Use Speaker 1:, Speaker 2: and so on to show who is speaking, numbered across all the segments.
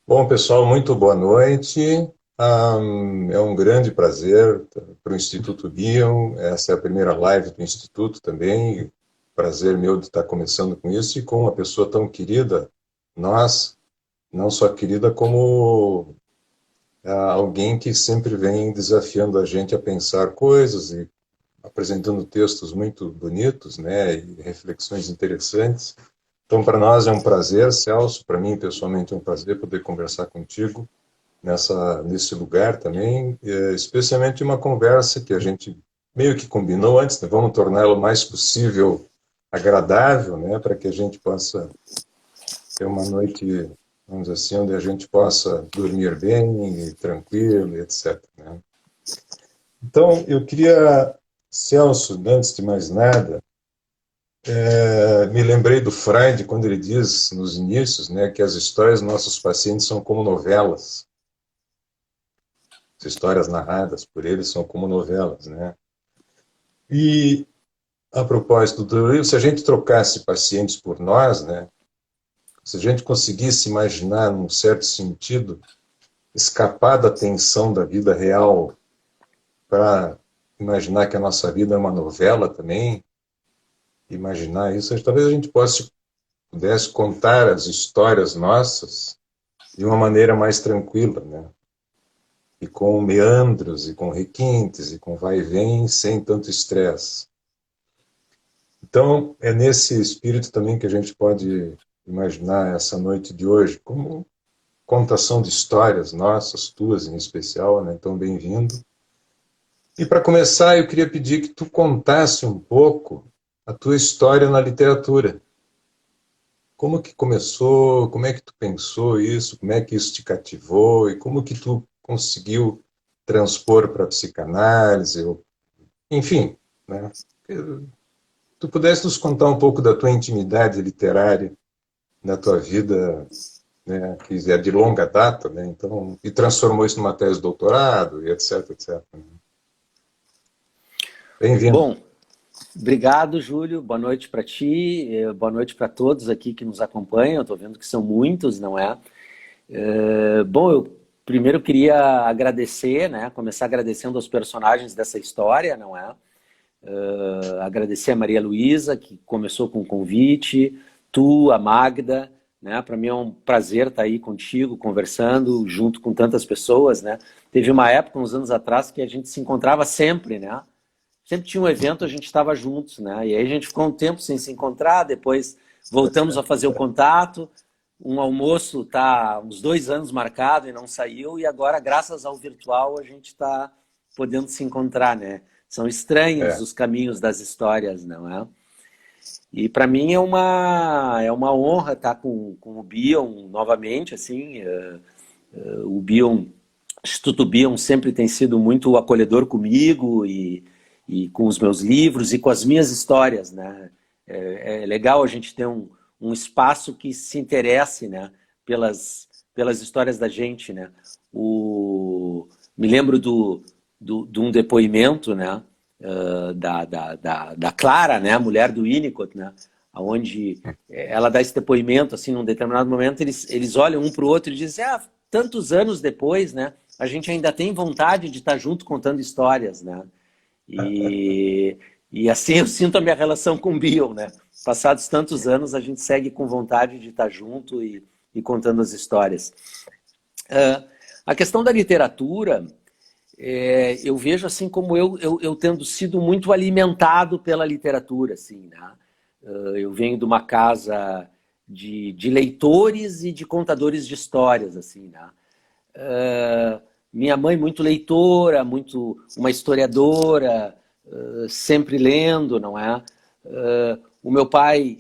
Speaker 1: Bom, pessoal, muito boa noite. É um grande prazer para o Instituto Bion. Essa é a primeira live do Instituto também. Prazer meu de estar começando com isso e com uma pessoa tão querida. Nós, não só querida, como alguém que sempre vem desafiando a gente a pensar coisas e apresentando textos muito bonitos, né, e reflexões interessantes. Então, para nós é um prazer, Celso, para mim pessoalmente é um prazer poder conversar contigo nesse lugar também, especialmente uma conversa que a gente meio que combinou antes, né? Vamos torná-la o mais possível agradável, né? Para que a gente possa ter uma noite, vamos dizer assim, onde a gente possa dormir bem, e tranquilo, etc, né? Então, eu queria, Celso, antes de mais nada, me lembrei do Freud quando ele diz nos inícios, né, que as histórias dos nossos pacientes são como novelas. As histórias narradas por ele são como novelas, né? E a propósito do livro, se a gente trocasse pacientes por nós, né? Se a gente conseguisse imaginar, num certo sentido, escapar da tensão da vida real para imaginar que a nossa vida é uma novela também, imaginar isso, talvez a gente pudesse contar as histórias nossas de uma maneira mais tranquila, né? E com meandros, e com requintes, e com vai e vem, sem tanto estresse. Então, é nesse espírito também que a gente pode imaginar essa noite de hoje, como contação de histórias nossas, tuas em especial, né? Então, bem-vindo. E para começar, eu queria pedir que tu contasse um pouco a tua história na literatura. Como que começou, como é que tu pensou isso, como é que isso te cativou e como que tu conseguiu transpor para a psicanálise, ou, enfim, né? Tu pudesse nos contar um pouco da tua intimidade literária, da tua vida, né, que é de longa data, né, então, e transformou isso numa tese de doutorado, e etc, etc. Bem-vindo.
Speaker 2: Bom, obrigado, Júlio. Boa noite para ti, boa noite para todos aqui que nos acompanham. Estou vendo que são muitos, não é? Bom, eu primeiro queria agradecer, né? Começar agradecendo aos personagens dessa história, não é? Agradecer a Maria Luísa, que começou com o convite, tu, a Magda, né? Para mim é um prazer estar aí contigo, conversando, junto com tantas pessoas, né? Teve uma época, uns anos atrás, que a gente se encontrava sempre, né? Sempre tinha um evento, a gente estava juntos, né? E aí a gente ficou um tempo sem se encontrar, depois voltamos a fazer o contato. Um almoço tá uns 2 anos marcado e não saiu, e agora, graças ao virtual, a gente está podendo se encontrar, né? São estranhos
Speaker 1: É,
Speaker 2: os caminhos das histórias, não é? E para mim é uma honra estar com o Bion novamente, assim. O Bion, Instituto Bion sempre tem sido muito acolhedor comigo e com os meus livros e com as minhas histórias, né? É legal a gente ter um espaço que se interesse, né, pelas histórias da gente, né? Me lembro de um depoimento, né, da Clara, né, a mulher do Winnicott, né, onde ela dá esse depoimento, assim, num determinado momento, eles olham um para o outro e dizem, tantos anos depois, né, a gente ainda tem vontade de estar junto contando histórias, né? E, e assim eu sinto a minha relação com o Bill, né? Passados tantos anos, a gente segue com vontade de estar junto e contando as histórias. A questão da literatura, eu vejo assim como eu tendo sido muito alimentado pela literatura, assim, né? Eu venho de uma casa de leitores e de contadores de histórias, assim, né? Minha mãe muito leitora, muito uma historiadora, sempre lendo, não é? O meu pai,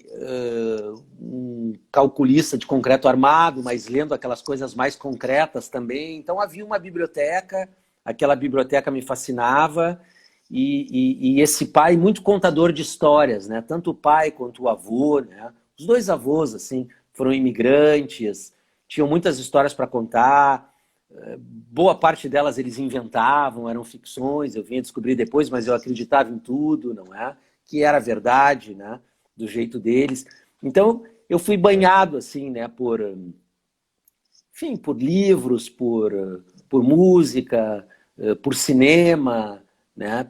Speaker 2: um calculista de concreto armado, mas lendo aquelas coisas mais concretas também. Então havia uma biblioteca, aquela biblioteca me fascinava, e esse pai muito contador de histórias, né? Tanto o pai quanto o avô, né? Os dois avós, assim, foram imigrantes, tinham muitas histórias para contar. Boa parte delas eles inventavam, eram ficções, eu vinha descobrir depois, mas eu acreditava em tudo, não é? Que era verdade, né? Do jeito deles. Então, eu fui banhado, assim, né? enfim, por livros, por música, por cinema, né?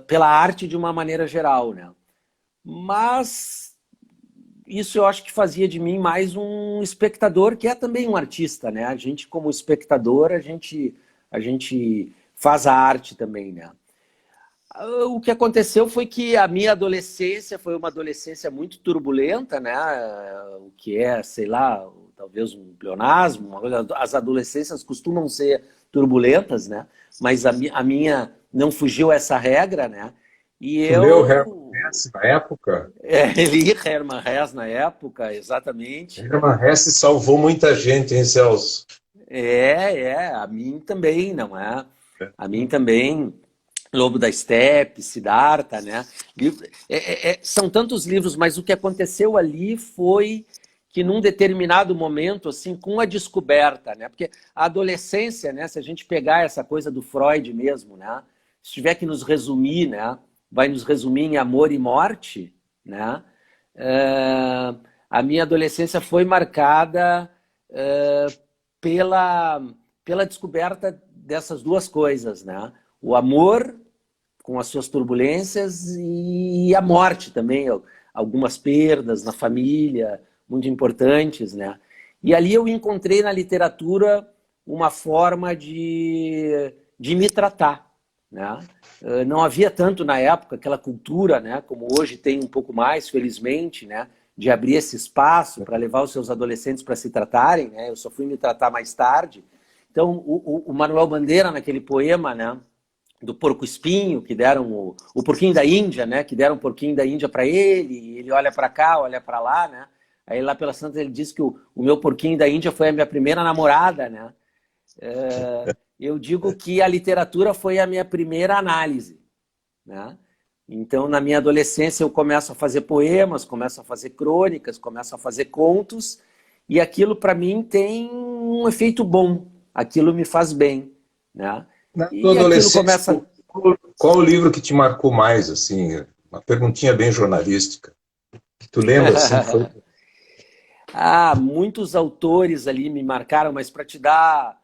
Speaker 2: Pela arte de uma maneira geral, né? Mas isso eu acho que fazia de mim mais um espectador, que é também um artista, né? A gente, como espectador, a gente faz a arte também, né? O que aconteceu foi que a minha adolescência foi uma adolescência muito turbulenta, né? O que é, sei lá, talvez um pleonasmo. As adolescências costumam ser turbulentas, né? Mas a minha não fugiu essa regra, né? E
Speaker 1: Tu leu Hermann Hesse na época?
Speaker 2: li Hermann Hesse na época, exatamente.
Speaker 1: Hermann Hesse salvou muita gente, hein, Celso?
Speaker 2: A mim também, não é? A mim também. Lobo da Steppe, Siddhartha, né? São tantos livros, mas o que aconteceu ali foi que num determinado momento, assim, com a descoberta, né? Porque a adolescência, né? Se a gente pegar essa coisa do Freud mesmo, né? Se tiver que nos resumir, né? Vai nos resumir em amor e morte, né? A minha adolescência foi marcada pela descoberta dessas duas coisas, né? O amor com as suas turbulências e a morte também, algumas perdas na família, muito importantes, né? E ali eu encontrei na literatura uma forma de me tratar, né? Não havia tanto na época aquela cultura, né? Como hoje tem um pouco mais, felizmente, né? De abrir esse espaço para levar os seus adolescentes para se tratarem, né? Eu só fui me tratar mais tarde. Então, o Manuel Bandeira, naquele poema, né? Do porco-espinho, que deram o porquinho da Índia, né? Que deram o porquinho da Índia para ele, ele olha para cá, olha para lá, né? Aí lá pela Santa ele diz que o meu porquinho da Índia foi a minha primeira namorada, né? Eu digo que a literatura foi a minha primeira análise, né? Então, na minha adolescência, eu começo a fazer poemas, começo a fazer crônicas, começo a fazer contos, e aquilo, para mim, tem um efeito bom. Aquilo me faz bem, né?
Speaker 1: Na tua
Speaker 2: E aquilo
Speaker 1: adolescência,
Speaker 2: começa...
Speaker 1: qual o livro que te marcou mais, assim? Uma perguntinha bem jornalística. Que tu lembra, assim, que foi...
Speaker 2: muitos autores ali me marcaram, mas para te dar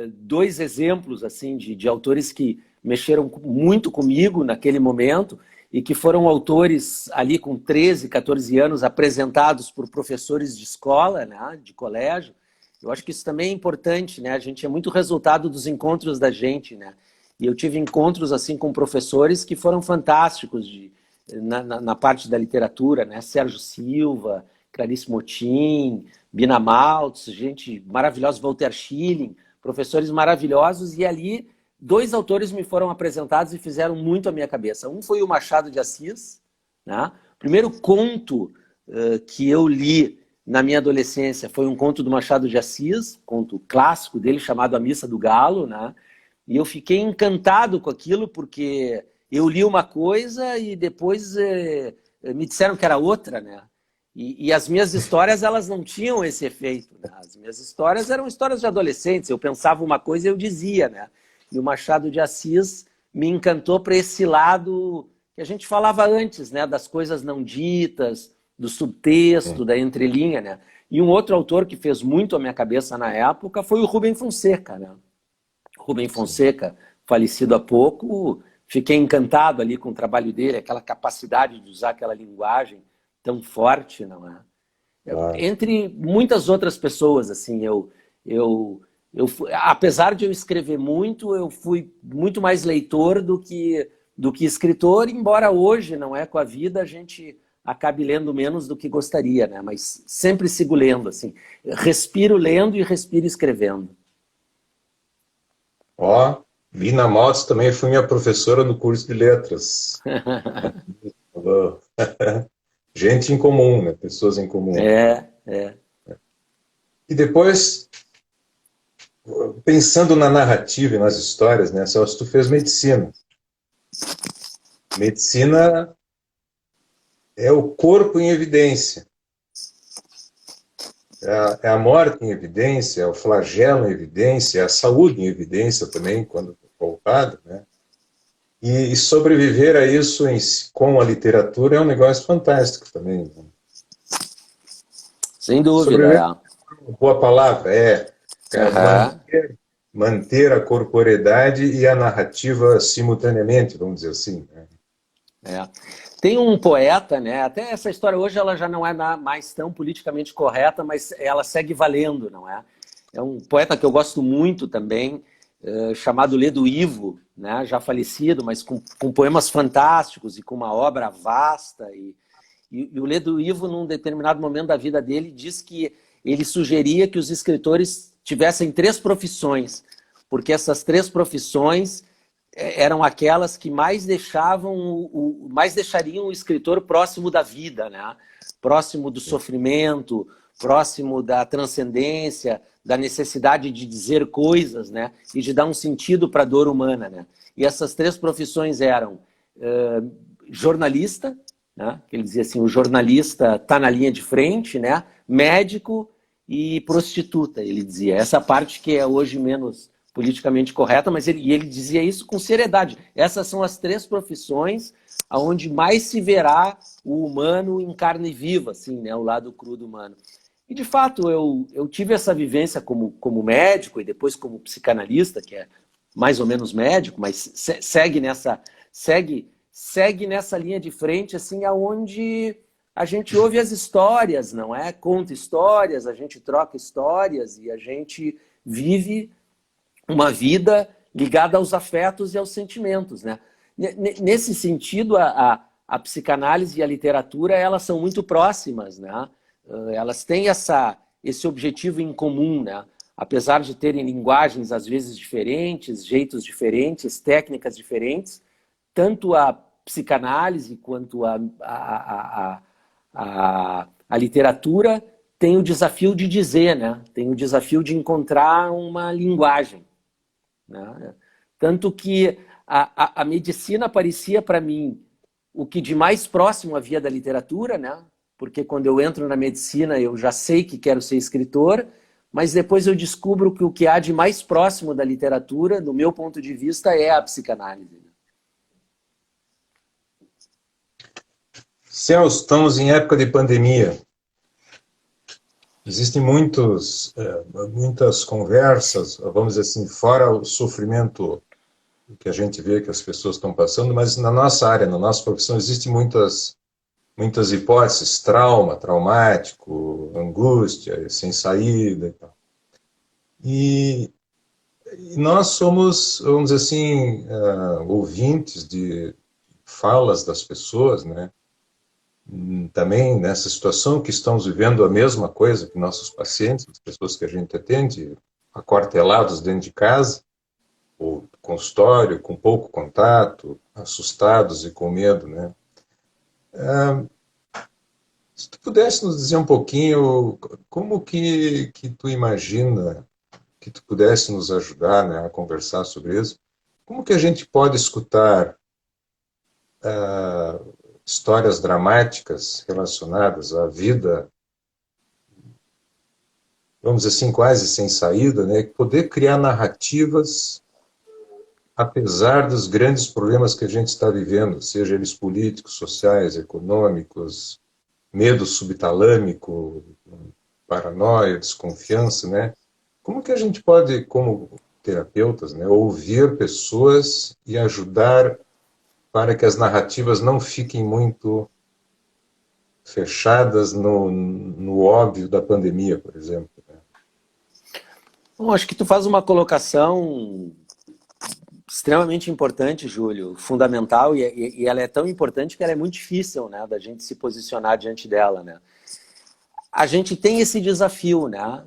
Speaker 2: dois exemplos assim de autores que mexeram muito comigo naquele momento e que foram autores ali com 13, 14 anos apresentados por professores de escola, né, de colégio. Eu acho que isso também é importante, né? A gente é muito resultado dos encontros da gente, né? E eu tive encontros assim com professores que foram fantásticos na parte da literatura, né? Sérgio Silva, Clarice Motin, Bina Maltz, gente maravilhosa, Walter Schilling, professores maravilhosos, e ali dois autores me foram apresentados e fizeram muito a minha cabeça. Um foi o Machado de Assis, né? O primeiro conto que eu li na minha adolescência foi um conto do Machado de Assis, conto clássico dele chamado A Missa do Galo, né? E eu fiquei encantado com aquilo porque eu li uma coisa e depois me disseram que era outra, né? E as minhas histórias, elas não tinham esse efeito, né? As minhas histórias eram histórias de adolescentes. Eu pensava uma coisa e eu dizia, né? E o Machado de Assis me encantou para esse lado que a gente falava antes, né? Das coisas não ditas, do subtexto, da entrelinha, né? E um outro autor que fez muito a minha cabeça na época foi o Rubem Fonseca, né? Rubem Fonseca, falecido há pouco, fiquei encantado ali com o trabalho dele, aquela capacidade de usar aquela linguagem tão forte, não é? Entre muitas outras pessoas, assim, apesar de eu escrever muito, eu fui muito mais leitor do que escritor, embora hoje, não é, com a vida, a gente acabe lendo menos do que gostaria, né? Mas sempre sigo lendo, assim. Respiro lendo e respiro escrevendo.
Speaker 1: Ó, Bina Maltz também foi minha professora no curso de letras. Gente em comum, né? Pessoas em comum. E depois, pensando na narrativa e nas histórias, né, Celso, tu fez medicina. Medicina é o corpo em evidência. É a morte em evidência, é o flagelo em evidência, é a saúde em evidência também, quando colocado, né? E sobreviver a isso com a literatura é um negócio fantástico também. Né?
Speaker 2: Sem dúvida.
Speaker 1: Sobreviver, boa palavra,
Speaker 2: Aham.
Speaker 1: Manter a corporeidade e a narrativa simultaneamente, vamos dizer assim, né?
Speaker 2: É. Tem um poeta, né? Até essa história hoje ela já não é mais tão politicamente correta, mas ela segue valendo, não é? É um poeta que eu gosto muito também, chamado Ledo Ivo, né? Já falecido, mas com poemas fantásticos e com uma obra vasta. E o Ledo Ivo, num determinado momento da vida dele, diz que ele sugeria que os escritores tivessem três profissões, porque essas três profissões eram aquelas que mais mais deixariam o escritor próximo da vida, né? Próximo do sofrimento, próximo da transcendência, da necessidade de dizer coisas, né? E de dar um sentido para a dor humana, né? E essas três profissões eram jornalista, né? Ele dizia assim, o jornalista está na linha de frente, né? Médico e prostituta, ele dizia. Essa parte que é hoje menos politicamente correta, mas ele dizia isso com seriedade. Essas são as três profissões onde mais se verá o humano em carne viva, assim, né? O lado cru do humano. E, de fato, eu tive essa vivência como médico e depois como psicanalista, que é mais ou menos médico, mas segue nessa linha de frente, assim, aonde a gente ouve as histórias, não é? Conta histórias, a gente troca histórias e a gente vive uma vida ligada aos afetos e aos sentimentos, né? Nesse sentido, a psicanálise e a literatura, elas são muito próximas, né? Elas têm esse objetivo em comum, né? Apesar de terem linguagens às vezes diferentes, jeitos diferentes, técnicas diferentes, tanto a psicanálise quanto a literatura tem o desafio de dizer, né? Tem o desafio de encontrar uma linguagem, né? Tanto que a medicina parecia para mim o que de mais próximo havia da literatura, né? Porque quando eu entro na medicina eu já sei que quero ser escritor, mas depois eu descubro que o que há de mais próximo da literatura, do meu ponto de vista, é a psicanálise.
Speaker 1: Celso, estamos em época de pandemia. Existem muitas conversas, vamos dizer assim, fora o sofrimento que a gente vê que as pessoas estão passando, mas na nossa área, na nossa profissão, existem muitas hipóteses, trauma, traumático, angústia, sem saída e tal. E nós somos, vamos dizer assim, ouvintes de falas das pessoas, né? Também nessa situação que estamos vivendo a mesma coisa que nossos pacientes, as pessoas que a gente atende, aquartelados dentro de casa, ou consultório, com pouco contato, assustados e com medo, né? Se tu pudesse nos dizer um pouquinho como que tu imagina que tu pudesse nos ajudar, né, a conversar sobre isso, como que a gente pode escutar histórias dramáticas relacionadas à vida, vamos dizer assim, quase sem saída, né? Poder criar narrativas apesar dos grandes problemas que a gente está vivendo, seja eles políticos, sociais, econômicos, medo subtalâmico, paranoia, desconfiança, né? Como que a gente pode, como terapeutas, né, ouvir pessoas e ajudar para que as narrativas não fiquem muito fechadas no óbvio da pandemia, por exemplo, né?
Speaker 2: Bom, acho que tu faz uma colocação extremamente importante, Júlio, fundamental, e ela é tão importante que ela é muito difícil, né, da gente se posicionar diante dela, né? A gente tem esse desafio, né?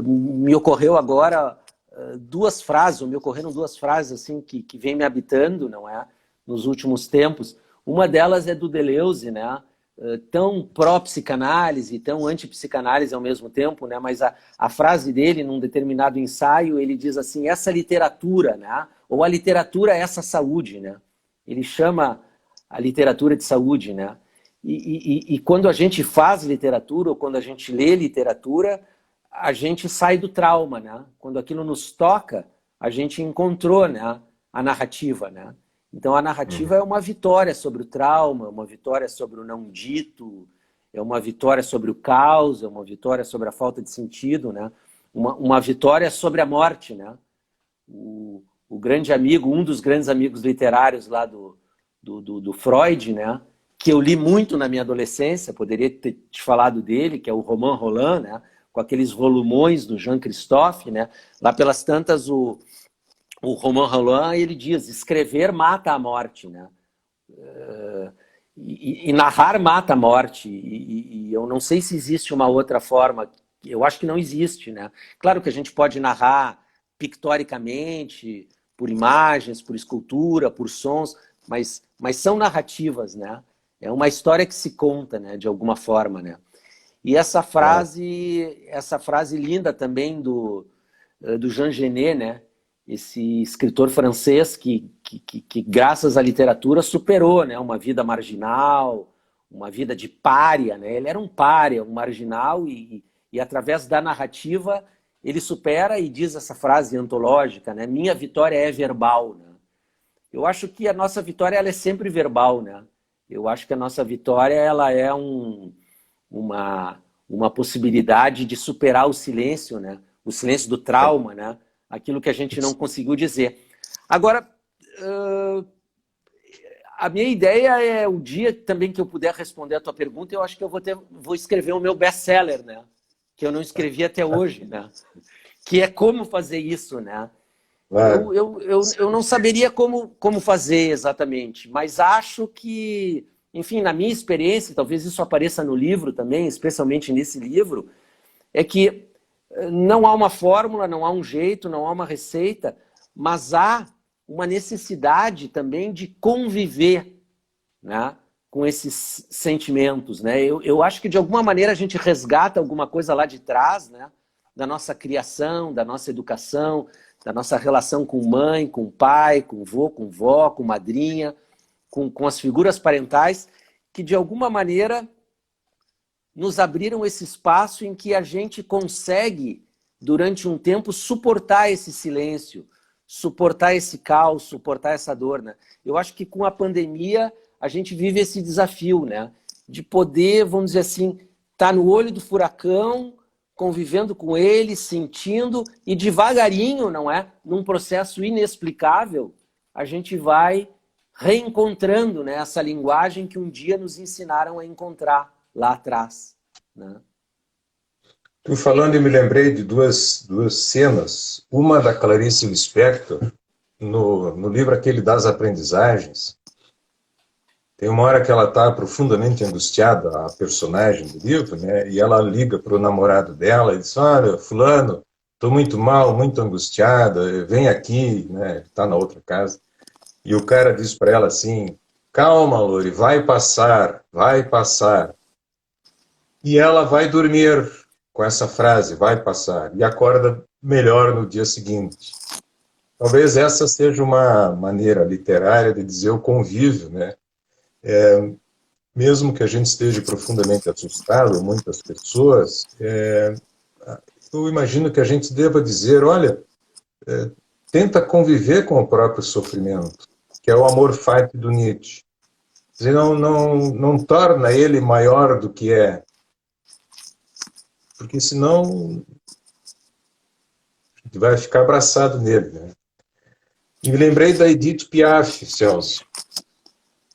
Speaker 2: Me ocorreu agora me ocorreram duas frases assim que vêm me habitando, não é? Nos últimos tempos. Uma delas é do Deleuze, né? Tão pró-psicanálise, tão anti-psicanálise ao mesmo tempo, né? Mas a frase dele, num determinado ensaio, ele diz assim, essa literatura, né? Ou a literatura é essa saúde, né? Ele chama a literatura de saúde, né? E quando a gente faz literatura, ou quando a gente lê literatura, a gente sai do trauma, né? Quando aquilo nos toca, a gente encontrou, né, a narrativa, né? Então a narrativa é uma vitória sobre o trauma, uma vitória sobre o não dito, é uma vitória sobre o caos, é uma vitória sobre a falta de sentido, né? uma vitória sobre a morte, né? O grande amigo, um dos grandes amigos literários lá do Freud, né? Que eu li muito na minha adolescência, poderia ter te falado dele, que é o Romain Rolland, né? Com aqueles volumões do Jean Christophe, né? Lá pelas tantas, o Romain Rolland, ele diz, escrever mata a morte, né? E narrar mata a morte. E eu não sei se existe uma outra forma. Eu acho que não existe, né? Claro que a gente pode narrar pictoricamente, por imagens, por escultura, por sons, mas são narrativas, né? É uma história que se conta, né? De alguma forma, né? E essa frase linda também do Jean Genet, né? Esse escritor francês que graças à literatura superou, né, uma vida marginal, uma vida de pária, né? Ele era um pária, um marginal e através da narrativa ele supera e diz essa frase antológica, né? Minha vitória é verbal, né? Eu acho que a nossa vitória ela é sempre verbal, né? Eu acho que a nossa vitória ela é uma possibilidade de superar o silêncio, né? O silêncio do trauma, né? Aquilo que a gente não conseguiu dizer. Agora, a minha ideia é o dia também que eu puder responder a tua pergunta, eu acho que eu vou escrever o meu best-seller, né? Que eu não escrevi até hoje, né? Que é como fazer isso, né? Eu não saberia como fazer exatamente, mas acho que, enfim, na minha experiência, talvez isso apareça no livro também, especialmente nesse livro, é que não há uma fórmula, não há um jeito, não há uma receita, mas há uma necessidade também de conviver, né, com esses sentimentos, né? Eu acho que de alguma maneira a gente resgata alguma coisa lá de trás, né, da nossa criação, da nossa educação, da nossa relação com mãe, com pai, com vô, com vó, com madrinha, com as figuras parentais, que de alguma maneira nos abriram esse espaço em que a gente consegue, durante um tempo, suportar esse silêncio, suportar esse caos, suportar essa dor, né? Eu acho que com a pandemia a gente vive esse desafio, né? De poder, vamos dizer assim, estar no olho do furacão, convivendo com ele, sentindo, e devagarinho, não é? Num processo inexplicável, a gente vai reencontrando, né, essa linguagem que um dia nos ensinaram a encontrar lá atrás, né?
Speaker 1: Tu falando, eu me lembrei de duas cenas. Uma da Clarice Lispector, no livro aquele das aprendizagens. Tem uma hora que ela está profundamente angustiada, a personagem do livro, né? E ela liga para o namorado dela e diz, olha, fulano, estou muito mal, muito angustiada, vem aqui, né? Está na outra casa. E o cara diz para ela assim, calma, Lori, vai passar, vai passar. E ela vai dormir com essa frase, vai passar, e acorda melhor no dia seguinte. Talvez essa seja uma maneira literária de dizer o convívio, né? Mesmo que a gente esteja profundamente assustado, muitas pessoas, eu imagino que a gente deva dizer, olha, tenta conviver com o próprio sofrimento, que é o amor fati do Nietzsche. Quer dizer, não torna ele maior do que é, porque senão a gente vai ficar abraçado nele, né? E me lembrei da Edith Piaf, Celso.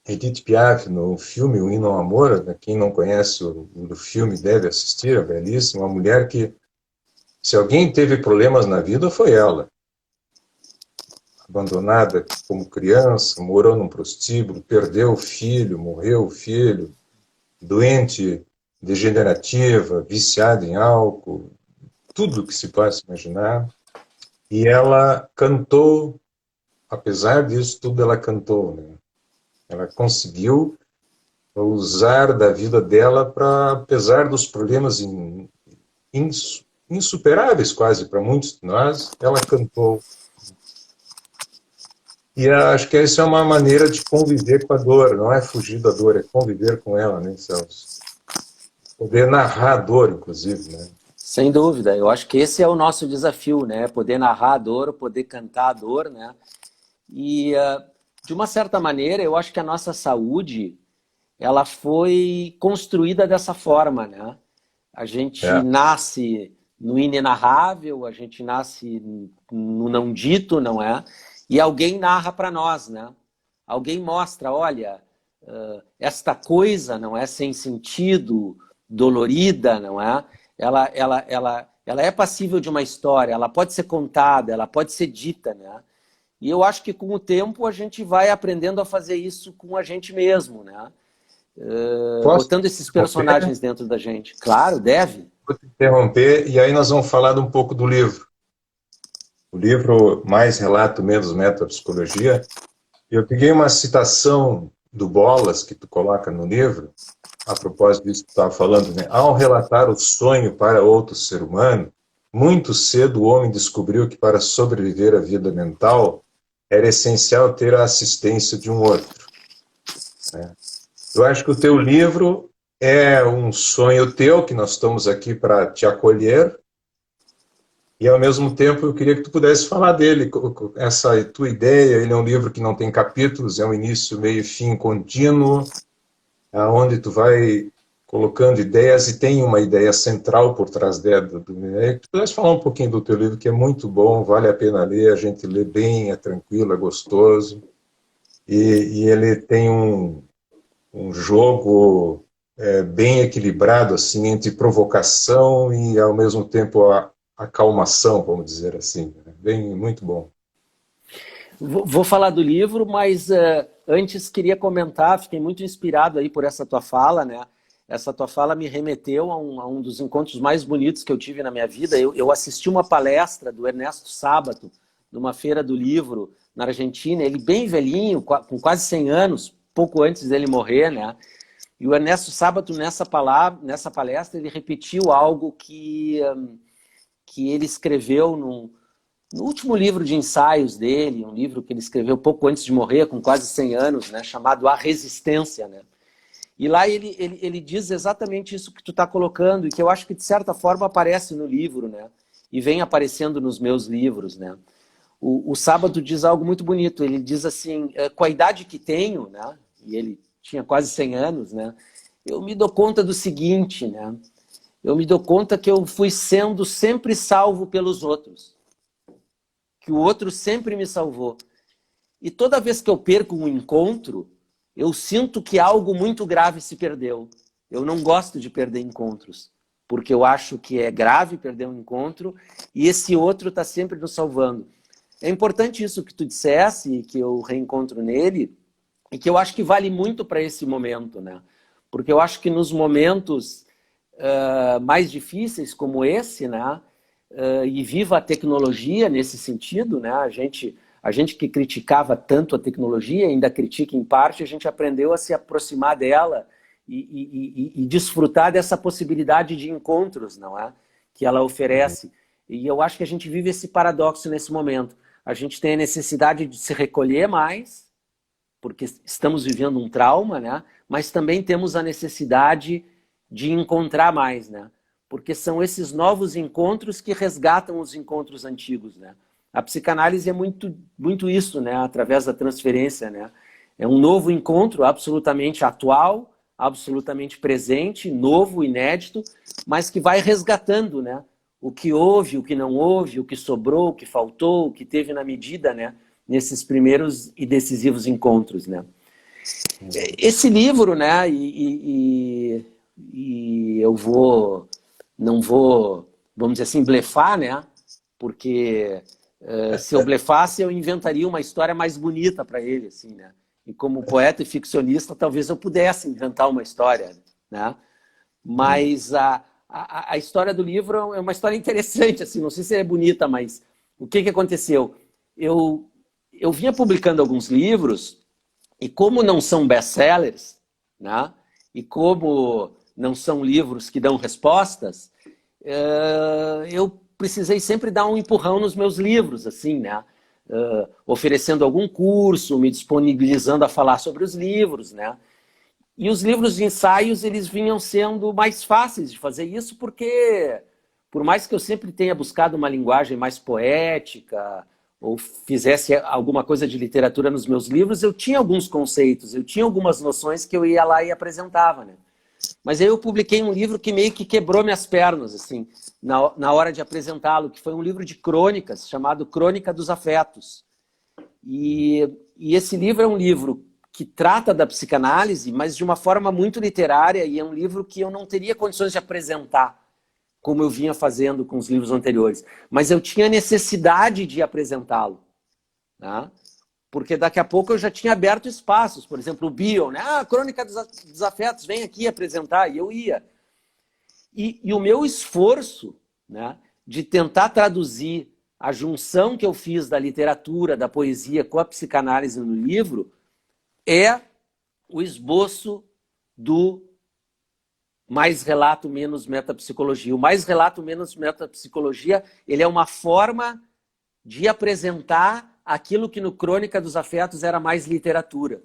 Speaker 1: Edith Piaf, no filme O Hino ao Amor, né? Quem não conhece o filme deve assistir, é belíssima, uma mulher que, se alguém teve problemas na vida, foi ela. Abandonada como criança, morou num prostíbulo, perdeu o filho, morreu o filho, doente, degenerativa, viciada em álcool, tudo que se possa imaginar. E ela cantou, apesar disso tudo, ela cantou, né? Ela conseguiu usar da vida dela para, apesar dos problemas insuperáveis quase para muitos de nós, ela cantou. E acho que essa é uma maneira de conviver com a dor, não é fugir da dor, é conviver com ela, né, Celso? Poder narrar a dor, inclusive, né?
Speaker 2: Sem dúvida, eu acho que esse é o nosso desafio, né? Poder narrar a dor, poder cantar a dor, né? E, de uma certa maneira, eu acho que a nossa saúde, ela foi construída dessa forma, né? A gente nasce no inenarrável, a gente nasce no não dito, não é? E alguém narra para nós, né? Alguém mostra, olha, esta coisa, não é, sem sentido, dolorida, não é? Ela é passível de uma história, ela pode ser contada, ela pode ser dita, né? E eu acho que com o tempo a gente vai aprendendo a fazer isso com a gente mesmo, né?
Speaker 1: Posso
Speaker 2: Botando esses
Speaker 1: interromper?
Speaker 2: personagens dentro da gente. Claro, deve.
Speaker 1: Vou te interromper e aí nós vamos falar um pouco do livro. O livro Mais Relato, Menos Metapsicologia. Eu peguei uma citação do Bolas, que tu coloca no livro, a propósito disso que tu estava falando, né? Ao relatar o sonho para outro ser humano, muito cedo o homem descobriu que para sobreviver à vida mental era essencial ter a assistência de um outro, né? Eu acho que o teu livro é um sonho teu, que nós estamos aqui para te acolher, e ao mesmo tempo eu queria que tu pudesse falar dele, essa tua ideia. Ele é um livro que não tem capítulos, é um início, meio e fim contínuo, aonde tu vai colocando ideias e tem uma ideia central por trás dela. Que tu pudesse falar um pouquinho do teu livro, que é muito bom, vale a pena ler, a gente lê bem, é tranquilo, é gostoso, e ele tem um jogo bem equilibrado, assim, entre provocação e ao mesmo tempo a acalmação, vamos dizer assim, né? Bem, muito bom.
Speaker 2: Vou falar do livro, mas antes queria comentar, fiquei muito inspirado aí por essa tua fala, né? Essa tua fala me remeteu a um dos encontros mais bonitos que eu tive na minha vida. Eu assisti uma palestra do Ernesto Sábato, numa feira do livro na Argentina, ele bem velhinho, com quase 100 anos, pouco antes dele morrer, né? E o Ernesto Sábato, nessa palestra, ele repetiu algo que ele escreveu no último livro de ensaios dele, um livro que ele escreveu pouco antes de morrer, com quase 100 anos, né, chamado A Resistência, né? E lá ele diz exatamente isso que tu está colocando, e que eu acho que, de certa forma, aparece no livro, né? E vem aparecendo nos meus livros, né? O Sábado diz algo muito bonito. Ele diz assim, com a idade que tenho, né? E ele tinha quase 100 anos, né? Eu me dou conta do seguinte, né? Eu me dou conta que eu fui sendo sempre salvo pelos outros. Que o outro sempre me salvou. E toda vez que eu perco um encontro, eu sinto que algo muito grave se perdeu. Eu não gosto de perder encontros, porque eu acho que é grave perder um encontro e esse outro está sempre nos salvando. É importante isso que tu dissesse, que eu reencontro nele, e que eu acho que vale muito para esse momento, né? Porque eu acho que nos momentos mais difíceis como esse, né? E viva a tecnologia nesse sentido, né? A gente que criticava tanto a tecnologia, ainda critica em parte, a gente aprendeu a se aproximar dela e desfrutar dessa possibilidade de encontros, não é? Que ela oferece. E eu acho que a gente vive esse paradoxo nesse momento. A gente tem a necessidade de se recolher mais, porque estamos vivendo um trauma, né? Mas também temos a necessidade de encontrar mais, né? Porque são esses novos encontros que resgatam os encontros antigos, né? A psicanálise é muito isso, né? Através da transferência, né? É um novo encontro absolutamente atual, absolutamente presente, novo, inédito, mas que vai resgatando, né? O que houve, o que não houve, o que sobrou, o que faltou, o que teve na medida, né? Nesses primeiros e decisivos encontros, né? Esse livro, né? E eu não vou, vamos dizer assim, blefar, né? Porque se eu blefasse, eu inventaria uma história mais bonita para ele, assim, né? E como poeta e ficcionista, talvez eu pudesse inventar uma história, né? Mas a história do livro é uma história interessante, assim, não sei se é bonita, mas o que aconteceu? Eu vinha publicando alguns livros e como não são best-sellers, né? E como não são livros que dão respostas, eu precisei sempre dar um empurrão nos meus livros, assim, né? Oferecendo algum curso, me disponibilizando a falar sobre os livros, né? E os livros de ensaios, eles vinham sendo mais fáceis de fazer isso, porque, por mais que eu sempre tenha buscado uma linguagem mais poética, ou fizesse alguma coisa de literatura nos meus livros, eu tinha alguns conceitos, eu tinha algumas noções que eu ia lá e apresentava, né? Mas aí eu publiquei um livro que meio que quebrou minhas pernas, assim, na hora de apresentá-lo, que foi um livro de crônicas, chamado Crônica dos Afetos. E esse livro é um livro que trata da psicanálise, mas de uma forma muito literária, e é um livro que eu não teria condições de apresentar, como eu vinha fazendo com os livros anteriores. Mas eu tinha necessidade de apresentá-lo, né? Porque daqui a pouco eu já tinha aberto espaços. Por exemplo, o Bion, né? Ah, Crônica dos Afetos, vem aqui apresentar. E eu ia. E o meu esforço, né, de tentar traduzir a junção que eu fiz da literatura, da poesia com a psicanálise no livro, é o esboço do Mais Relato, Menos Metapsicologia. O Mais Relato, Menos Metapsicologia, ele é uma forma de apresentar aquilo que no Crônica dos Afetos era mais literatura.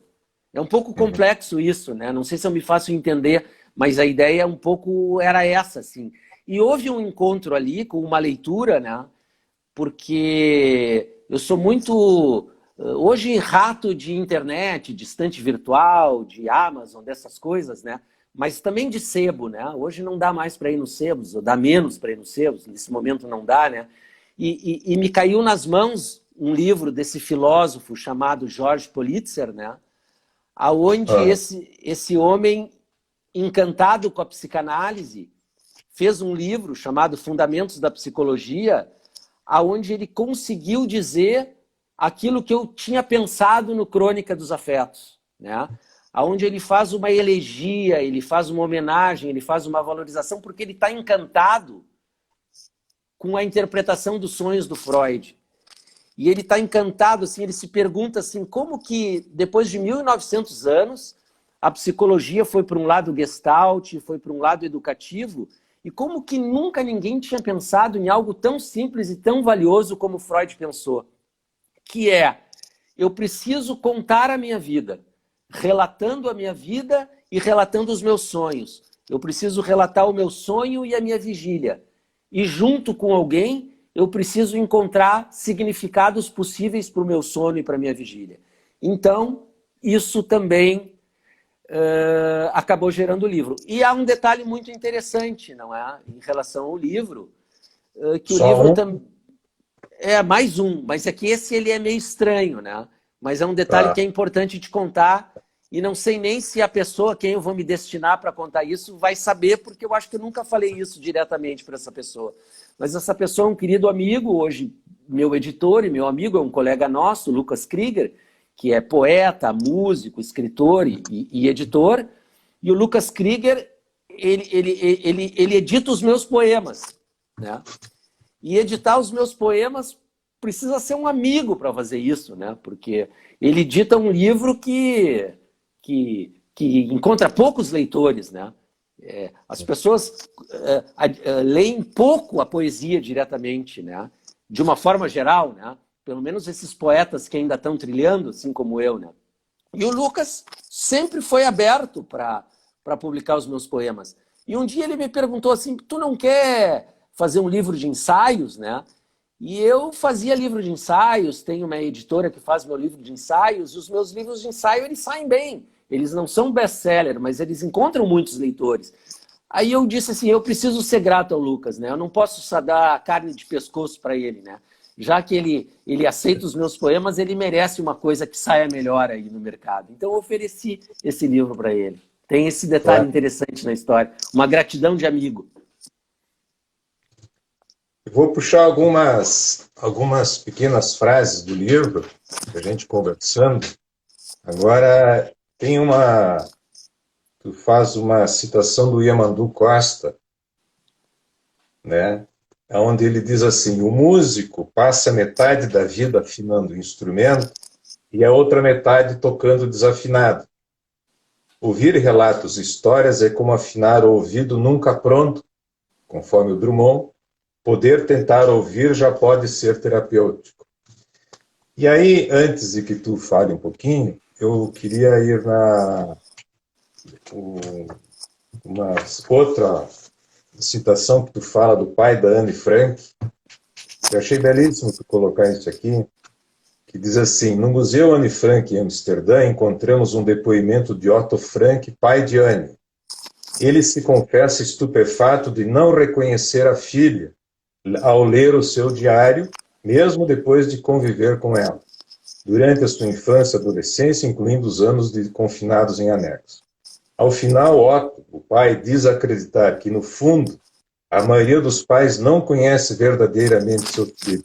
Speaker 2: É um pouco complexo isso, né? Não sei se eu me faço entender, mas a ideia um pouco era essa, assim. E houve um encontro ali com uma leitura, né? Porque eu sou muito, hoje, rato de internet, de estante virtual, de Amazon, dessas coisas, né? Mas também de sebo, né? Hoje não dá mais para ir nos sebos, ou dá menos para ir nos sebos, nesse momento não dá, né? E me caiu nas mãos um livro desse filósofo chamado George Politzer, né? Aonde esse homem, encantado com a psicanálise, fez um livro chamado Fundamentos da Psicologia, aonde ele conseguiu dizer aquilo que eu tinha pensado no Crônica dos Afetos, né? Aonde ele faz uma elegia, ele faz uma homenagem, ele faz uma valorização, porque ele está encantado com a interpretação dos sonhos do Freud. E ele está encantado, assim, ele se pergunta assim, como que depois de 1900 anos a psicologia foi para um lado gestalt, foi para um lado educativo, e como que nunca ninguém tinha pensado em algo tão simples e tão valioso como Freud pensou, que é, eu preciso contar a minha vida, relatando a minha vida e relatando os meus sonhos. Eu preciso relatar o meu sonho e a minha vigília. E junto com alguém, eu preciso encontrar significados possíveis para o meu sono e para a minha vigília. Então, isso também acabou gerando o livro. E há um detalhe muito interessante, não é? Em relação ao livro, que
Speaker 1: Só
Speaker 2: o livro
Speaker 1: um?
Speaker 2: também... É, mais um, mas é que esse ele é meio estranho, né? Mas é um detalhe que é importante de contar, e não sei nem se a pessoa a quem eu vou me destinar para contar isso vai saber, porque eu acho que eu nunca falei isso diretamente para essa pessoa. Mas essa pessoa é um querido amigo, hoje meu editor e meu amigo, é um colega nosso, Lucas Krieger, que é poeta, músico, escritor e editor. E o Lucas Krieger, ele edita os meus poemas, né? E editar os meus poemas precisa ser um amigo para fazer isso, né? Porque ele edita um livro que encontra poucos leitores, né? As pessoas leem pouco a poesia diretamente, né? De uma forma geral, né? Pelo menos esses poetas que ainda estão trilhando, assim como eu, né? E o Lucas sempre foi aberto para publicar os meus poemas. E um dia ele me perguntou assim, tu não quer fazer um livro de ensaios, né? E eu fazia livro de ensaios, tenho uma editora que faz meu livro de ensaios, e os meus livros de ensaio, eles saem bem. Eles não são best-seller, mas eles encontram muitos leitores. Aí eu disse assim, eu preciso ser grato ao Lucas, né? Eu não posso só dar carne de pescoço para ele, né? Já que ele aceita os meus poemas, ele merece uma coisa que saia melhor aí no mercado. Então eu ofereci esse livro para ele. Tem esse detalhe interessante na história. Uma gratidão de amigo.
Speaker 1: Eu vou puxar algumas pequenas frases do livro, a gente conversando. Agora, tu faz uma citação do Yamandu Costa, né? Onde ele diz assim, o músico passa metade da vida afinando o instrumento e a outra metade tocando desafinado. Ouvir relatos e histórias é como afinar o ouvido nunca pronto, conforme o Drummond. Poder tentar ouvir já pode ser terapêutico. E aí, antes de que tu fale um pouquinho, eu queria ir uma outra citação que tu fala do pai da Anne Frank. Eu achei belíssimo tu colocar isso aqui, que diz assim, no Museu Anne Frank em Amsterdã encontramos um depoimento de Otto Frank, pai de Anne. ele se confessa estupefato de não reconhecer a filha ao ler o seu diário, mesmo depois de conviver com ela, durante a sua infância e adolescência, incluindo os anos confinados em anexo. Ao final, Otto, o pai, diz acreditar que, no fundo, a maioria dos pais não conhece verdadeiramente seu filho.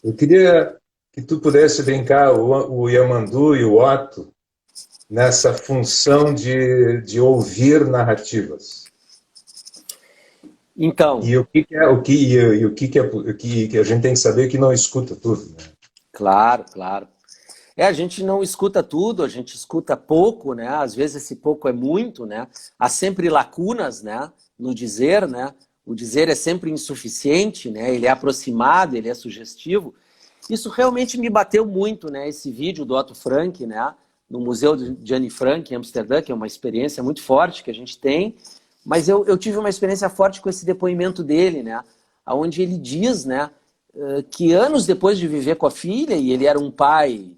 Speaker 1: Eu queria que tu pudesse brincar, o Yamandu e o Otto, nessa função de ouvir narrativas.
Speaker 2: Então,
Speaker 1: E o que é o que a gente tem que saber que não escuta tudo, né?
Speaker 2: claro, claro. A gente não escuta tudo, a gente escuta pouco, né? Às vezes esse pouco é muito, né? Há sempre lacunas, né? No dizer, né? O dizer é sempre insuficiente, né? Ele é aproximado, ele é sugestivo. Isso realmente me bateu muito, né? Esse vídeo do Otto Frank, né? No Museu de Anne Frank, em Amsterdã, que é uma experiência muito forte que a gente tem. Mas eu tive uma experiência forte com esse depoimento dele, né? Onde ele diz, né? Que anos depois de viver com a filha, e ele era um pai,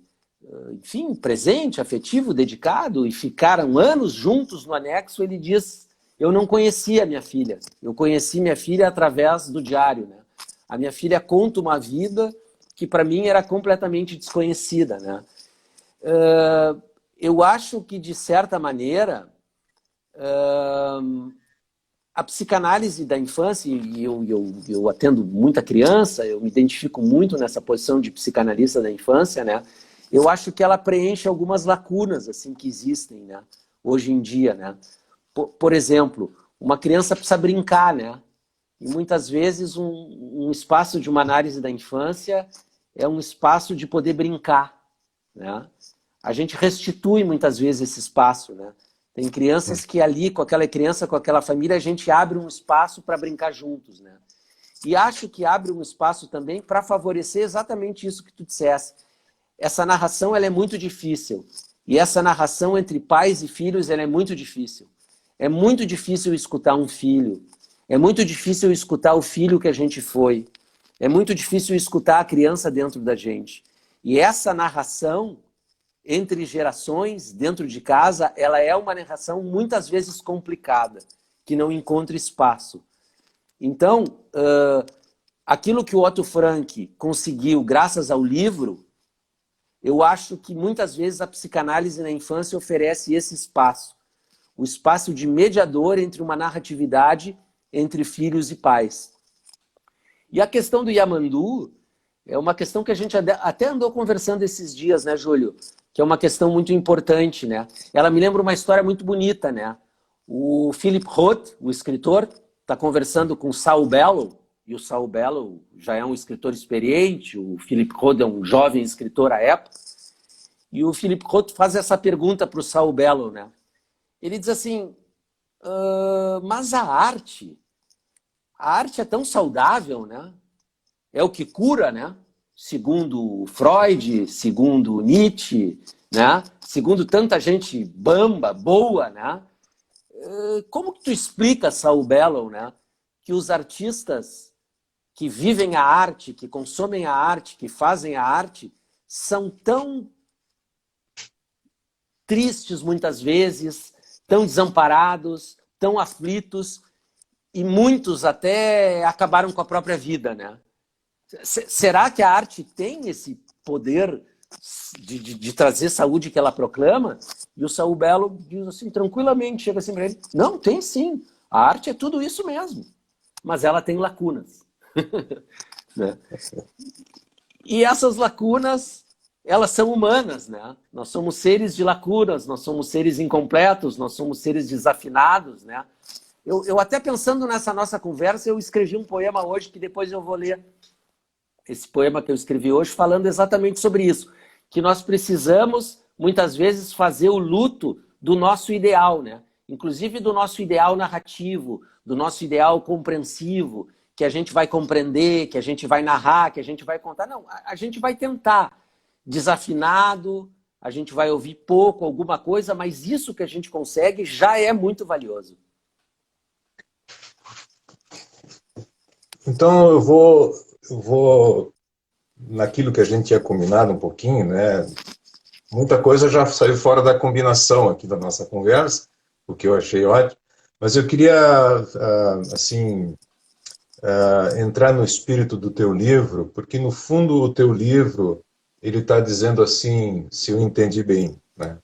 Speaker 2: enfim, presente, afetivo, dedicado, e ficaram anos juntos no anexo, ele diz: eu não conhecia a minha filha, eu conheci minha filha através do diário, né? A minha filha conta uma vida que para mim era completamente desconhecida, né? Eu acho que, de certa maneira, a psicanálise da infância, e eu atendo muita criança, eu me identifico muito nessa posição de psicanalista da infância, né? Eu acho que ela preenche algumas lacunas assim que existem, né? Hoje em dia, né? Por exemplo, uma criança precisa brincar, né? E muitas vezes um espaço de uma análise da infância é um espaço de poder brincar, né? A gente restitui muitas vezes esse espaço, né? Tem crianças que ali, com aquela criança, com aquela família, a gente abre um espaço para brincar juntos, né? E acho que abre um espaço também para favorecer exatamente isso que tu disseste. Essa narração, ela é muito difícil. E essa narração entre pais e filhos, ela é muito difícil. É muito difícil escutar um filho. É muito difícil escutar o filho que a gente foi. É muito difícil escutar a criança dentro da gente. E essa narração entre gerações, dentro de casa, ela é uma narração muitas vezes complicada, que não encontra espaço. Então, aquilo que o Otto Frank conseguiu graças ao livro, eu acho que muitas vezes a psicanálise na infância oferece esse espaço. O espaço de mediador entre uma narratividade entre filhos e pais. E a questão do Yamandu é uma questão que a gente até andou conversando esses dias, né, Júlio? Que é uma questão muito importante, né? Ela me lembra uma história muito bonita, né? O Philip Roth, o escritor, está conversando com o Saul Bellow, e o Saul Bellow já é um escritor experiente, o Philip Roth é um jovem escritor à época, e o Philip Roth faz essa pergunta para o Saul Bellow, né? Ele diz assim, mas a arte é tão saudável, né? É o que cura, né? Segundo Freud, segundo Nietzsche, né? Segundo tanta gente bamba, boa, né? Como que tu explica, Saul Bellow, né? Que os artistas que vivem a arte, que consomem a arte, que fazem a arte, são tão tristes muitas vezes, tão desamparados, tão aflitos, e muitos até acabaram com a própria vida, né? Será que a arte tem esse poder de trazer saúde que ela proclama? E o Saul Bellow diz assim, tranquilamente, chega assim para ele, não, tem sim, a arte é tudo isso mesmo, mas ela tem lacunas. Né? E essas lacunas, elas são humanas, né? Nós somos seres de lacunas, nós somos seres incompletos, nós somos seres desafinados, né? Eu até pensando nessa nossa conversa, eu escrevi um poema hoje que depois eu vou ler. Esse poema que eu escrevi hoje falando exatamente sobre isso, que nós precisamos, muitas vezes, fazer o luto do nosso ideal, né? Inclusive do nosso ideal narrativo, do nosso ideal compreensivo, que a gente vai compreender, que a gente vai narrar, que a gente vai contar. Não, a gente vai tentar, desafinado, a gente vai ouvir pouco, alguma coisa, mas isso que a gente consegue já é muito valioso.
Speaker 1: Então eu vou naquilo que a gente tinha combinado um pouquinho, né? Muita coisa já saiu fora da combinação aqui da nossa conversa, o que eu achei ótimo, Mas eu queria, assim, entrar no espírito do teu livro, porque no fundo o teu livro ele está dizendo assim, se eu entendi bem, né?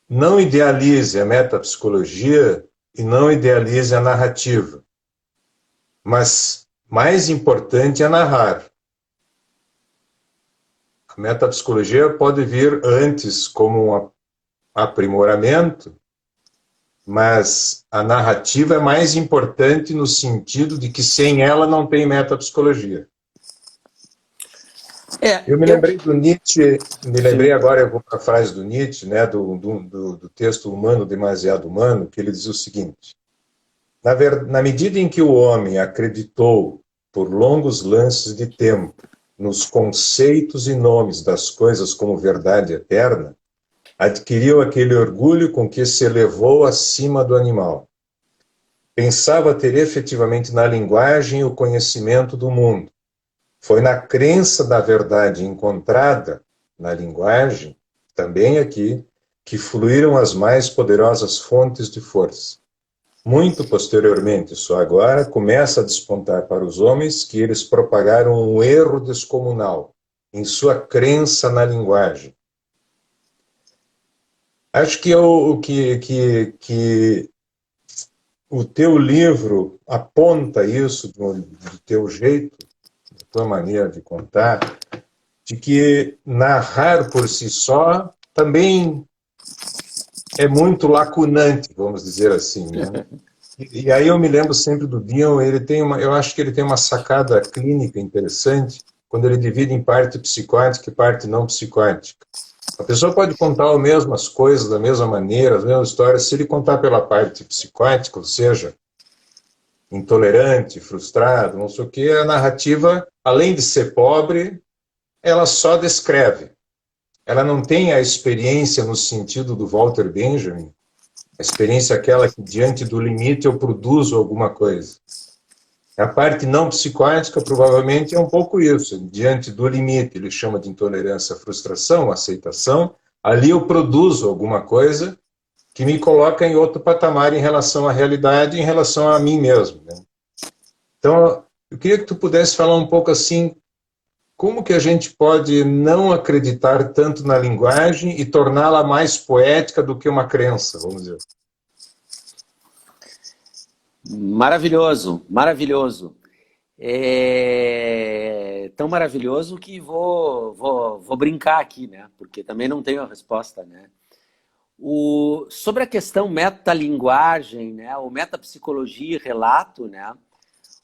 Speaker 1: Não idealize a metapsicologia e não idealize a narrativa, mas mais importante é narrar. A metapsicologia pode vir antes como um aprimoramento, mas a narrativa é mais importante no sentido de que sem ela não tem metapsicologia. Eu me lembrei do Nietzsche, me lembrei agora, eu vou para a frase do Nietzsche, né, do texto Humano Demasiado Humano, que ele diz o seguinte: na medida em que o homem acreditou por longos lances de tempo nos conceitos e nomes das coisas como verdade eterna, adquiriu aquele orgulho com que se elevou acima do animal. Pensava ter efetivamente na linguagem o conhecimento do mundo. Foi na crença da verdade encontrada na linguagem, também aqui, que fluíram as mais poderosas fontes de força. Muito posteriormente, só agora, começa a despontar para os homens que eles propagaram um erro descomunal em sua crença na linguagem. Acho que o teu livro aponta isso do teu jeito, da tua maneira de contar, de que narrar por si só também é muito lacunante, vamos dizer assim, né? E aí eu me lembro sempre do Dion, eu acho que ele tem uma sacada clínica interessante, quando ele divide em parte psicótica e parte não psicótica. A pessoa pode contar as mesmas coisas da mesma maneira, as mesmas histórias, se ele contar pela parte psicótica, ou seja, intolerante, frustrado, não sei o quê, a narrativa, além de ser pobre, ela só descreve. Ela não tem a experiência no sentido do Walter Benjamin, a experiência aquela que diante do limite eu produzo alguma coisa. A parte não psicótica provavelmente é um pouco isso, diante do limite, ele chama de intolerância, frustração, aceitação, ali eu produzo alguma coisa que me coloca em outro patamar em relação à realidade, em relação a mim mesmo, né? Então, eu queria que tu pudesse falar um pouco assim, como que a gente pode não acreditar tanto na linguagem e torná-la mais poética do que uma crença, vamos dizer.
Speaker 2: Maravilhoso, maravilhoso. É tão maravilhoso que vou brincar aqui, né? Porque também não tenho a resposta, né? Sobre a questão metalinguagem, né? Ou metapsicologia e relato, né?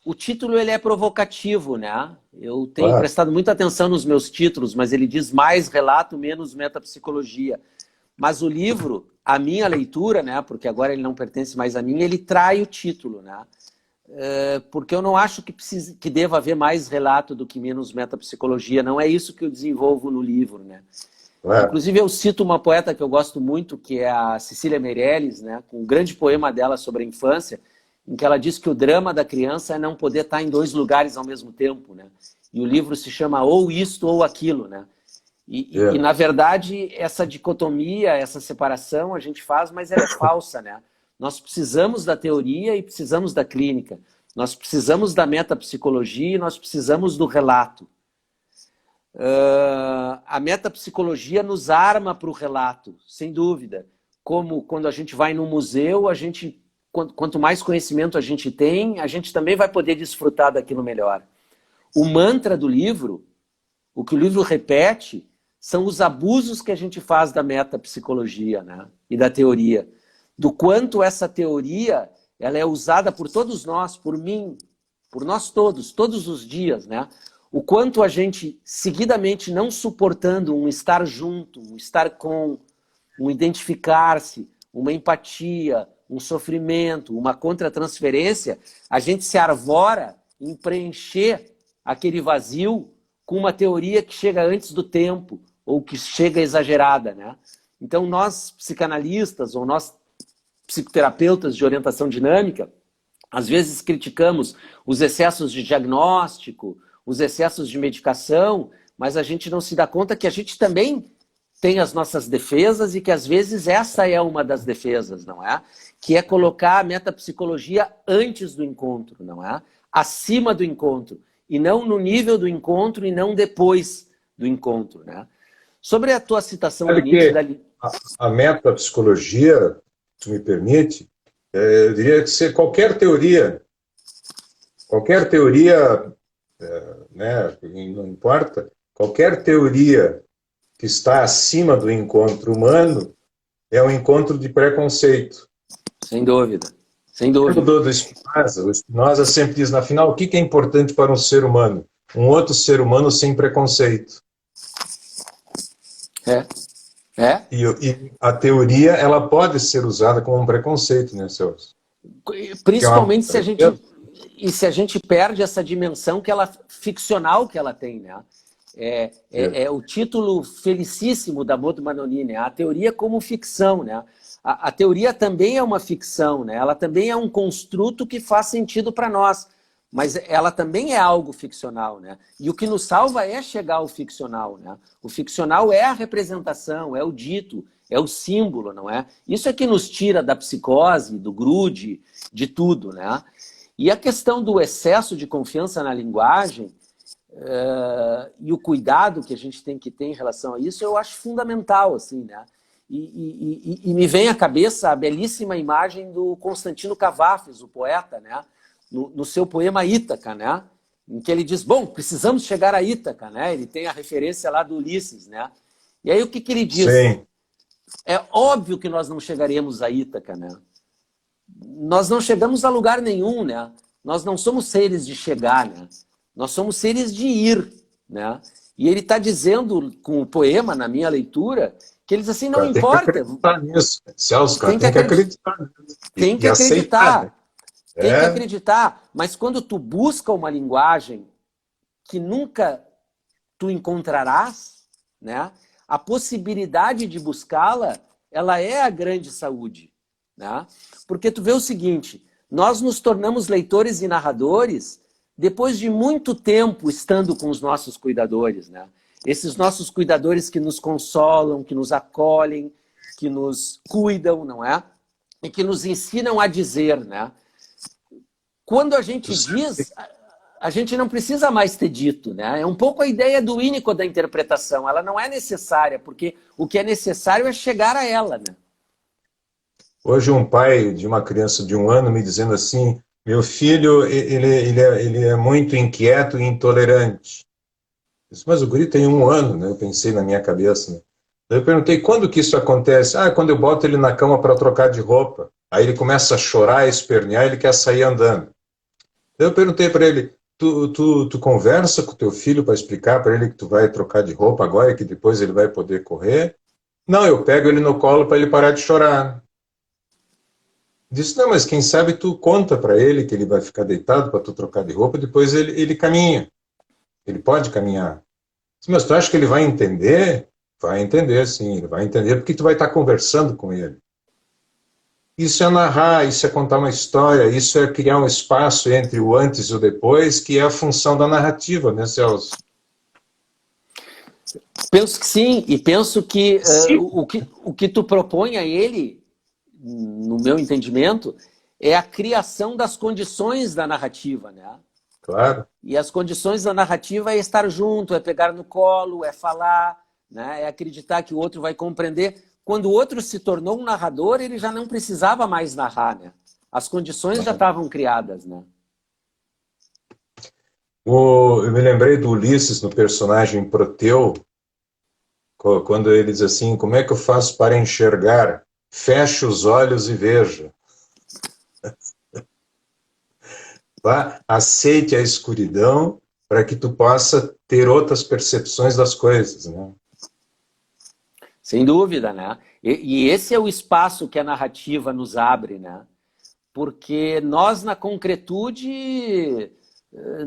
Speaker 2: O título ele é provocativo, né? Eu tenho prestado muita atenção nos meus títulos, mas ele diz mais relato, menos metapsicologia. Mas o livro, a minha leitura, né? Porque agora ele não pertence mais a mim, ele trai o título, né? Porque eu não acho que deva haver mais relato do que menos metapsicologia. Não é isso que eu desenvolvo no livro, né? Inclusive eu cito uma poeta que eu gosto muito, que é a Cecília Meirelles, né? Com um grande poema dela sobre a infância, em que ela diz que o drama da criança é não poder estar em dois lugares ao mesmo tempo, né? E o livro se chama Ou Isto ou Aquilo, né? E na verdade, essa dicotomia, essa separação a gente faz, mas ela é falsa, né? Nós precisamos da teoria e precisamos da clínica. Nós precisamos da metapsicologia e nós precisamos do relato. A metapsicologia nos arma para o relato, sem dúvida. Como quando a gente vai no museu, quanto mais conhecimento a gente tem, a gente também vai poder desfrutar daquilo melhor. O mantra do livro, o que o livro repete, são os abusos que a gente faz da metapsicologia, né? E da teoria. Do quanto essa teoria ela é usada por todos nós, por mim, por nós todos os dias, né? O quanto a gente, seguidamente, não suportando um estar junto, um estar com, um identificar-se, uma empatia, um sofrimento, uma contratransferência, a gente se arvora em preencher aquele vazio com uma teoria que chega antes do tempo, ou que chega exagerada, né? Então, nós, psicanalistas, ou nós, psicoterapeutas de orientação dinâmica, às vezes criticamos os excessos de diagnóstico, os excessos de medicação, mas a gente não se dá conta que a gente também tem as nossas defesas e que às vezes essa é uma das defesas, não é? Que é colocar a metapsicologia antes do encontro, não é? Acima do encontro, e não no nível do encontro e não depois do encontro, né? Sobre a tua citação
Speaker 1: Sabe
Speaker 2: do Nietzsche...
Speaker 1: que a metapsicologia, se me permite, eu diria que ser qualquer teoria, né, não importa, qualquer teoria que está acima do encontro humano é um encontro de preconceito.
Speaker 2: Sem dúvida, sem dúvida.
Speaker 1: Do Spinoza, o Spinoza sempre diz, na final, o que é importante para um ser humano? Um outro ser humano sem preconceito. E a teoria, ela pode ser usada como um preconceito, né, Celso?
Speaker 2: Principalmente se a gente perde essa dimensão ficcional que ela tem, né? É o título felicíssimo da Maud Manoni, né? A teoria como ficção, né? A teoria também é uma ficção, né? Ela também é um construto que faz sentido para nós, mas ela também é algo ficcional, né? E o que nos salva é chegar ao ficcional, né? O ficcional é a representação, é o dito, é o símbolo, não é? Isso é que nos tira da psicose, do grude, de tudo, né? E a questão do excesso de confiança na linguagem e o cuidado que a gente tem que ter em relação a isso, eu acho fundamental, assim, né? E me vem à cabeça a belíssima imagem do Constantino Cavafis, o poeta, né? No seu poema Ítaca, né? Em que ele diz, bom, precisamos chegar a Ítaca, né? Ele tem a referência lá do Ulisses, né? E aí o que ele diz?
Speaker 1: Sim.
Speaker 2: É óbvio que nós não chegaremos a Ítaca, né? Nós não chegamos a lugar nenhum, né? Nós não somos seres de chegar, né? Nós somos seres de ir, né? E ele está dizendo, com o poema, na minha leitura, que eles assim, não importa.
Speaker 1: Tem que acreditar nisso. Celso, tem que acreditar nisso.
Speaker 2: Tem que acreditar. Tem que acreditar. Mas quando tu busca uma linguagem que nunca tu encontrarás, né? A possibilidade de buscá-la, ela é a grande saúde, né? Porque tu vê o seguinte, nós nos tornamos leitores e narradores depois de muito tempo estando com os nossos cuidadores, né? Esses nossos cuidadores que nos consolam, que nos acolhem, que nos cuidam, não é? E que nos ensinam a dizer, né? Quando a gente diz, a gente não precisa mais ter dito, né? É um pouco a ideia do ínico da interpretação. Ela não é necessária, porque o que é necessário é chegar a ela, né?
Speaker 1: Hoje um pai de uma criança de 1 ano me dizendo assim, meu filho, ele é muito inquieto e intolerante. Eu disse, mas o guri tem 1 ano, né? Eu pensei na minha cabeça, né? Eu perguntei, quando que isso acontece? Ah, quando eu boto ele na cama para trocar de roupa. Aí ele começa a chorar, a espernear, ele quer sair andando. Eu perguntei para ele, tu conversa com teu filho para explicar para ele que tu vai trocar de roupa agora e que depois ele vai poder correr? Não, eu pego ele no colo para ele parar de chorar. Disse, não, mas quem sabe tu conta para ele que ele vai ficar deitado para tu trocar de roupa, depois ele caminha. Ele pode caminhar. Disse, mas tu acha que ele vai entender? Vai entender, sim, ele vai entender porque tu vai estar conversando com ele. Isso é narrar, isso é contar uma história, isso é criar um espaço entre o antes e o depois, que é a função da narrativa, né, Celso?
Speaker 2: Penso que sim, e penso que o que tu propõe a ele, no meu entendimento, é a criação das condições da narrativa, né?
Speaker 1: Claro.
Speaker 2: E as condições da narrativa é estar junto, é pegar no colo, é falar, né? É acreditar que o outro vai compreender. Quando o outro se tornou um narrador, ele já não precisava mais narrar, né? As condições já estavam criadas, né?
Speaker 1: Eu me lembrei do Ulisses, no personagem Proteu, quando ele diz assim, como é que eu faço para enxergar? Feche os olhos e veja. Tá? Aceite a escuridão para que tu possa ter outras percepções das coisas, né?
Speaker 2: Sem dúvida, né? E esse é o espaço que a narrativa nos abre, né? Porque nós, na concretude,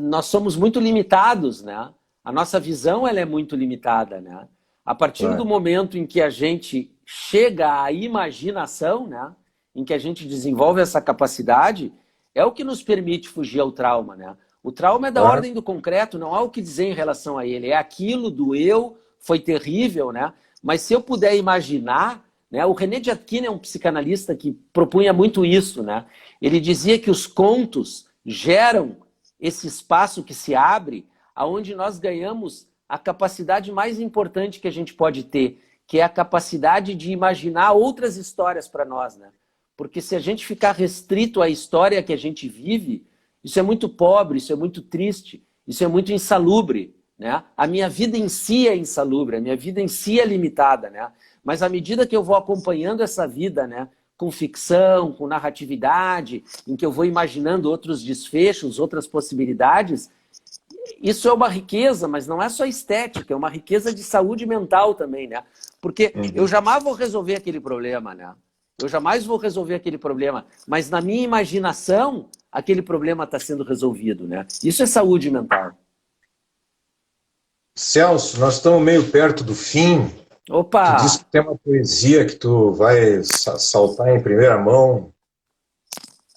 Speaker 2: nós somos muito limitados, né? A nossa visão ela é muito limitada, né? A partir do momento em que a gente chega à imaginação, né? Em que a gente desenvolve essa capacidade, é o que nos permite fugir ao trauma, né? O trauma é da ordem do concreto, não há o que dizer em relação a ele. É aquilo do eu, foi terrível, né? Mas se eu puder imaginar, né, o René Jatkin é um psicanalista que propunha muito isso, né? Ele dizia que os contos geram esse espaço que se abre, aonde nós ganhamos a capacidade mais importante que a gente pode ter, que é a capacidade de imaginar outras histórias para nós, né? Porque se a gente ficar restrito à história que a gente vive, isso é muito pobre, isso é muito triste, isso é muito insalubre, né? A minha vida em si é insalubre, a minha vida em si é limitada, né? Mas à medida que eu vou acompanhando essa vida, né, com ficção, com narratividade, em que eu vou imaginando outros desfechos, outras possibilidades, isso é uma riqueza, mas não é só estética, é uma riqueza de saúde mental também, né? Porque eu jamais vou resolver aquele problema, né? Eu jamais vou resolver aquele problema, mas na minha imaginação, aquele problema está sendo resolvido, né? Isso é saúde mental.
Speaker 1: Celso, nós estamos meio perto do fim. Tu disse
Speaker 2: Opa!
Speaker 1: que tem uma poesia que tu vai saltar em primeira mão.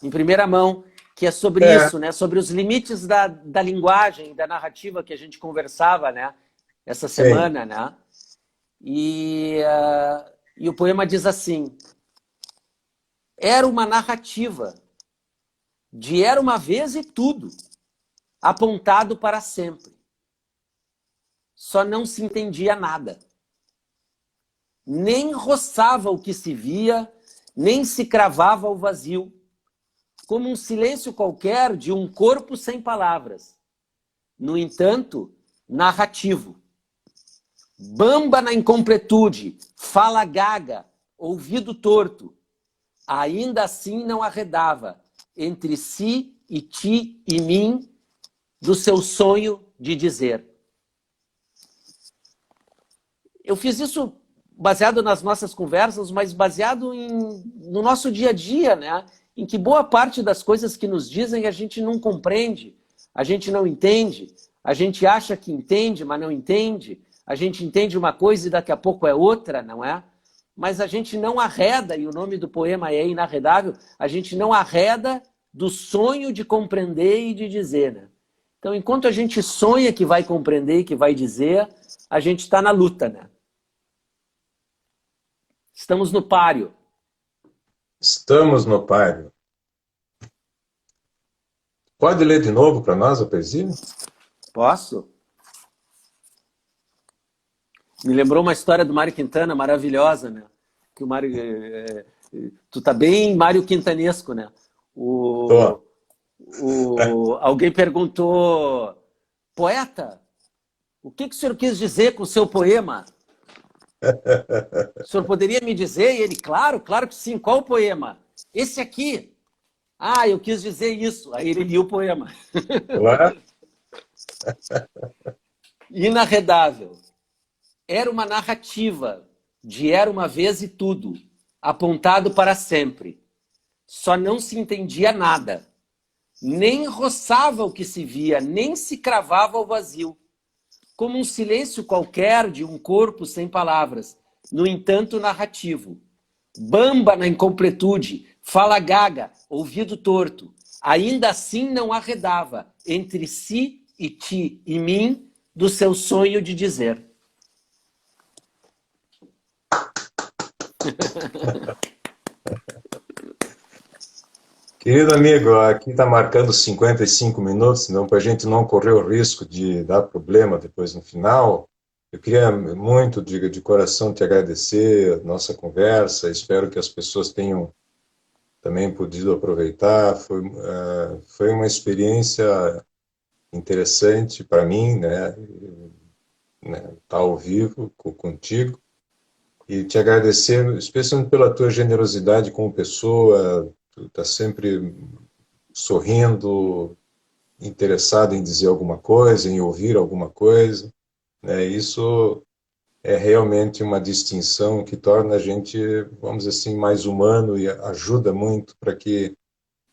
Speaker 2: Em primeira mão, que é sobre
Speaker 1: É,
Speaker 2: isso, né? Sobre os limites da linguagem, da narrativa que a gente conversava, né? Essa
Speaker 1: sim.
Speaker 2: semana, né? E o poema diz assim: era uma narrativa de era uma vez e tudo, apontado para sempre. Só não se entendia nada. Nem roçava o que se via, nem se cravava ao vazio, como um silêncio qualquer de um corpo sem palavras. No entanto, narrativo. Bamba na incompletude, fala gaga, ouvido torto. Ainda assim não arredava entre si e ti e mim do seu sonho de dizer. Eu fiz isso baseado nas nossas conversas, mas baseado no nosso dia a dia, né? Em que boa parte das coisas que nos dizem a gente não compreende, a gente não entende, a gente acha que entende, mas não entende, a gente entende uma coisa e daqui a pouco é outra, não é? Mas a gente não arreda, e o nome do poema é inarredável, a gente não arreda do sonho de compreender e de dizer, né? Então, enquanto a gente sonha que vai compreender e que vai dizer, a gente está na luta, né? Estamos no páreo.
Speaker 1: Estamos no páreo. Pode ler de novo para nós a poesia?
Speaker 2: Posso? Me lembrou uma história do Mário Quintana maravilhosa, né? Que o Mário, tu tá bem Mário Quintanesco, né?
Speaker 1: Tô.
Speaker 2: Alguém perguntou, poeta, o que o senhor quis dizer com o seu poema? O senhor poderia me dizer? E ele, claro, claro que sim. Qual o poema? Esse aqui. Ah, eu quis dizer isso. Aí ele lia o poema.
Speaker 1: Claro.
Speaker 2: Inarredável. Era uma narrativa de era uma vez e tudo, apontado para sempre. Só não se entendia nada. Nem roçava o que se via, nem se cravava ao vazio. Como um silêncio qualquer de um corpo sem palavras, no entanto narrativo. Bamba na incompletude, fala gaga, ouvido torto. Ainda assim não arredava entre si e ti e mim do seu sonho de dizer.
Speaker 1: Querido amigo, aqui está marcando 55 minutos, então para a gente não correr o risco de dar problema depois no final, eu queria muito, de coração, te agradecer a nossa conversa, espero que as pessoas tenham também podido aproveitar, foi uma experiência interessante para mim, né, estar ao vivo contigo, e te agradecer, especialmente pela tua generosidade como pessoa, tu está sempre sorrindo, interessado em dizer alguma coisa, em ouvir alguma coisa, né? Isso é realmente uma distinção que torna a gente, vamos dizer assim, mais humano e ajuda muito para que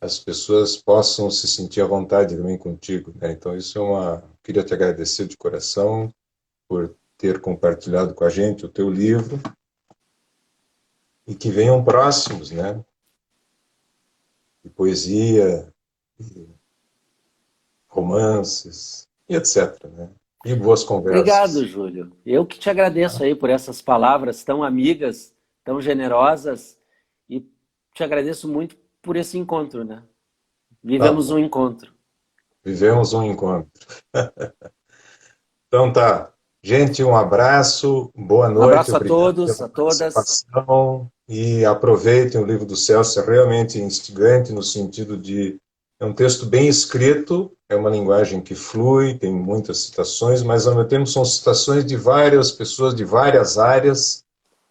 Speaker 1: as pessoas possam se sentir à vontade também contigo, né? Então isso é queria te agradecer de coração por ter compartilhado com a gente o teu livro e que venham próximos, né? De poesia, romances e etc, né? e boas
Speaker 2: Obrigado,
Speaker 1: conversas.
Speaker 2: Júlio. Eu que te agradeço aí por essas palavras tão amigas, tão generosas e te agradeço muito por esse encontro, né?
Speaker 1: Tá
Speaker 2: Vivemos um
Speaker 1: bom.
Speaker 2: encontro.
Speaker 1: Vivemos um encontro. Então tá. Gente, um abraço, boa
Speaker 2: Um
Speaker 1: noite,
Speaker 2: abraço a
Speaker 1: obrigado
Speaker 2: todos,
Speaker 1: pela
Speaker 2: a todas.
Speaker 1: participação e aproveitem o livro do Celso, é realmente instigante no sentido de é um texto bem escrito, é uma linguagem que flui, tem muitas citações, mas ao mesmo tempo são citações de várias pessoas de várias áreas,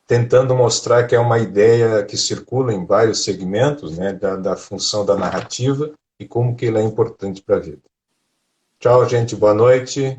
Speaker 1: tentando mostrar que é uma ideia que circula em vários segmentos, né, da função da narrativa e como que ela é importante para a vida. Tchau, gente, boa noite.